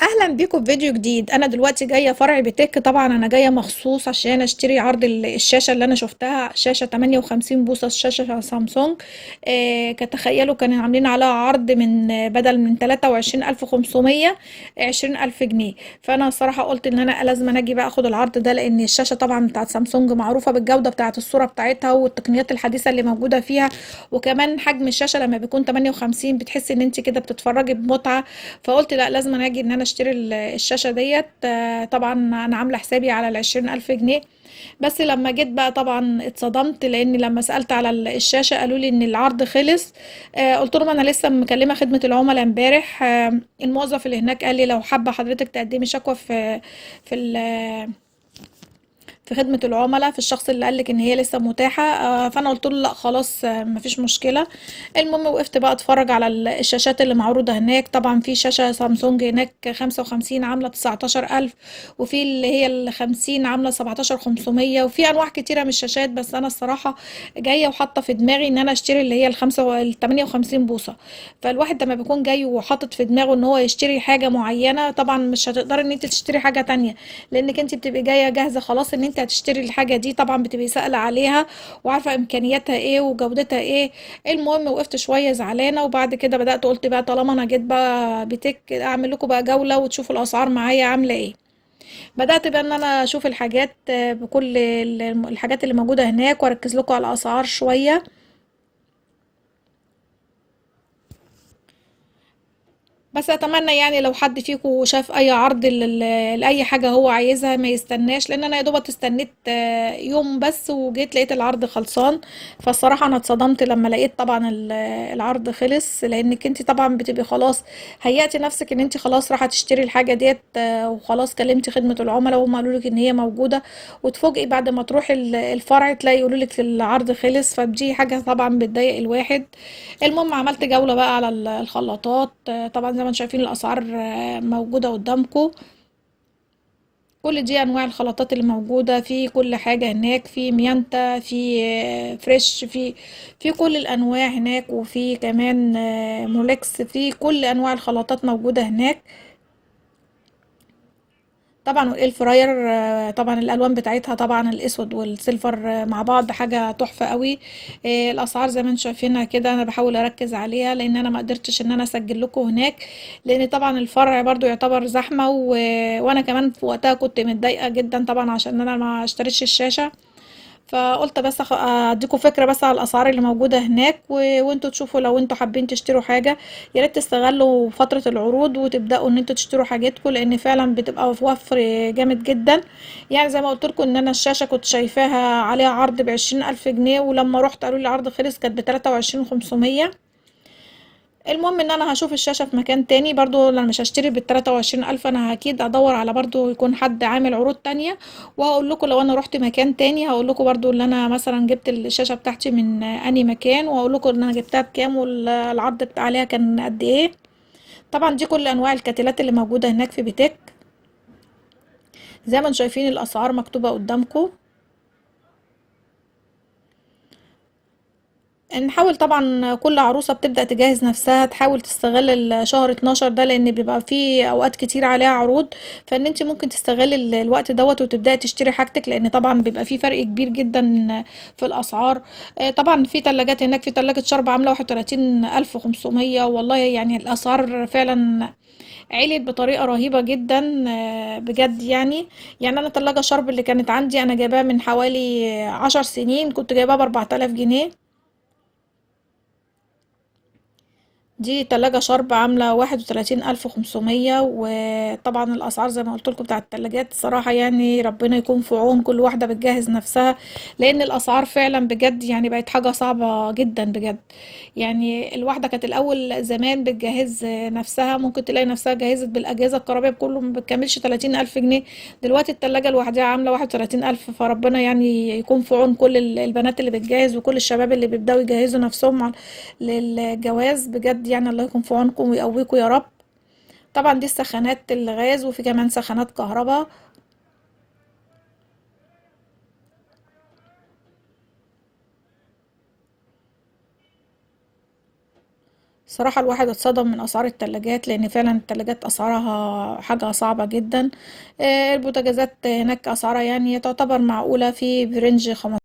اهلا بيكم في فيديو جديد. انا دلوقتي جايه فرع بتك. طبعا انا جايه مخصوص عشان اشتري عرض الشاشه اللي انا شفتها، شاشه 58 بوصه، شاشه سامسونج. تخيلوا كانوا عاملين عليها عرض من بدل من 23500 20000 جنيه. فانا الصراحه قلت ان انا لازم اجي بقى اخد العرض ده، لان الشاشه طبعا بتاعت سامسونج معروفه بالجوده بتاعت الصوره بتاعتها والتقنيات الحديثه اللي موجوده فيها. وكمان حجم الشاشه لما بيكون 58 بتحسي ان انت كده بتتفرجي بمتعه. فقلت لا، لازم انا اجي ان انا اشتري الشاشة ديت. طبعا انا عاملة حسابي على ال20000 جنيه. بس لما جيت بقى طبعا اتصدمت، لان لما سألت على الشاشة قالوا لي ان العرض خلص. قلت لهم انا لسه مكلمة خدمة العملاء امبارح. الموظف اللي هناك قال لي لو حابة حضرتك تقدمي شكوى في في خدمة العملاء في الشخص اللي قالك ان هي لسه متاحة. فانا قلت له لا خلاص، مفيش مشكلة. المهم وقفت بقى اتفرج على الشاشات اللي معروضة هناك. طبعا في شاشة سامسونج هناك 55 عاملة 19000، وفي اللي هي ال50 عاملة 17500، وفي انواع كتيرة من الشاشات. بس انا الصراحة جاية وحاطة في دماغي ان انا اشتري اللي هي ال 58 بوصة. فالواحد لما بيكون جاي وحاطط في دماغه ان هو يشتري حاجة معينة، طبعا مش هتقدري ان انت تشتري حاجة تانية، لانك انت بتبقي جايه جاهزه خلاص ان انت هتشتري الحاجه دي. طبعا بتبقي سائله عليها وعارفه امكانياتها ايه وجودتها ايه. المهم وقفت شويه زعلانه، وبعد كده بدات قلت بقى طالما انا جيت بقى بتك اعمل لكم بقى جوله وتشوفوا الاسعار معايا عامله ايه. بدات بقى ان انا اشوف الحاجات، بكل الحاجات اللي موجوده هناك، واركز لكم على الاسعار شويه. بس اتمنى يعني لو حد فيكم شاف اي عرض لاي حاجه هو عايزها ما يستناش، لان انا يا دوبك استنيت يوم بس وجيت لقيت العرض خلصان. فالصراحه انا اتصدمت لما لقيت طبعا العرض خلص، لانك انت طبعا بتبقي خلاص هيأتي نفسك ان انت خلاص راح تشتري الحاجه ديت، وخلاص كلمتي خدمه العملاء وهم قالوا لك ان هي موجوده. وتفوجئي بعد ما تروحي الفرع تلاقي يقولوا لك العرض خلص، فدي حاجه طبعا بتضايق الواحد. المهم عملت جولة بقى على الخلاطات. طبعا زي ما انتم شايفين الأسعار موجودة قدامكم. كل دي أنواع الخلاطات اللي موجودة في كل حاجة هناك، في ميانتا، في فريش، في كل الأنواع هناك، وفي كمان مولكس، في كل أنواع الخلاطات موجودة هناك. طبعا والاير فراير، طبعا الالوان بتاعتها طبعا الاسود والسيلفر مع بعض حاجه تحفه قوي. الاسعار زي ما انتم شايفينها كده، انا بحاول اركز عليها لان انا ما قدرتش ان انا اسجل لكم هناك، لان طبعا الفرع برضو يعتبر زحمه وانا كمان في وقتها كنت متضايقه جدا طبعا عشان انا ما اشتريتش الشاشه. فقلت بس اديكم فكره بس على الاسعار اللي موجوده هناك، وانتوا تشوفوا لو انتوا حابين تشتروا حاجه. يا ريت تستغلوا فتره العروض وتبداوا ان انتوا تشتروا حاجاتكم، لان فعلا بتبقى في وفر جامد جدا. يعني زي ما قلت لكم ان انا الشاشه كنت شايفاها عليها عرض ب20000 جنيه، ولما رحت قالوا لي العرض خلص كانت ب23500. المهم ان انا هشوف الشاشة في مكان تاني برضو، انا مش هشتري بال23000، انا اكيد ادور على برضو يكون حد عامل عروض تانية. وهقول لكم لو انا رحت مكان تاني هقول لكم برضو ان انا مثلا جبت الشاشة بتاعتي من اني مكان، وهقول لكم ان انا جبتها بكام والعرض بتاع عليها كان قد ايه. طبعا دي كل انواع الكاتلات اللي موجودة هناك في بيتك. زي ما انتم شايفين الاسعار مكتوبة قدامكم. نحاول طبعا كل عروسة بتبدأ تجهز نفسها تحاول تستغل الشهر 12 ده، لان بيبقى فيه اوقات كتير عليها عروض. فان انت ممكن تستغل الوقت دوت وتبدأي تشتري حاجتك، لان طبعا بيبقى فيه فرق كبير جدا في الاسعار. طبعا في تلاجات هناك، في تلاجة شرب عاملة 31500. والله يعني الاسعار فعلا عليت بطريقة رهيبة جدا، بجد يعني. يعني انا تلاجة شرب اللي كانت عندي انا جايباها من حوالي 10 سنين، كنت جايباها ب4000 جنيه. دي تلاجة شرب عاملة 31500. وطبعا الأسعار زي ما قلت لكم بتاع التلاجات صراحة يعني ربنا يكون في عون كل واحدة بتجهز نفسها، لأن الأسعار فعلا بجد يعني بقت حاجة صعبة جدا بجد. يعني الواحدة كانت الأول زمان بتجهز نفسها، ممكن تلاقي نفسها جهزت بالأجهزة الكهربائية بكله ما بتكملش 30 ألف جنيه. دلوقتي التلاجة لوحدها عاملة 31 ألف. فربنا يعني يكون في عون كل البنات اللي بتجهز وكل الشباب اللي بيبدأوا يجهزوا نفسهم للجواز، بجد يعني الله يكون في عونكم ويقويكم يا رب. طبعا دي السخانات الغاز، وفي كمان سخانات كهرباء. صراحة الواحد اتصدم من اسعار التلاجات، لان فعلا التلاجات اسعارها حاجة صعبة جدا. البوتاجازات هناك اسعارها يعني تعتبر معقولة، في برنج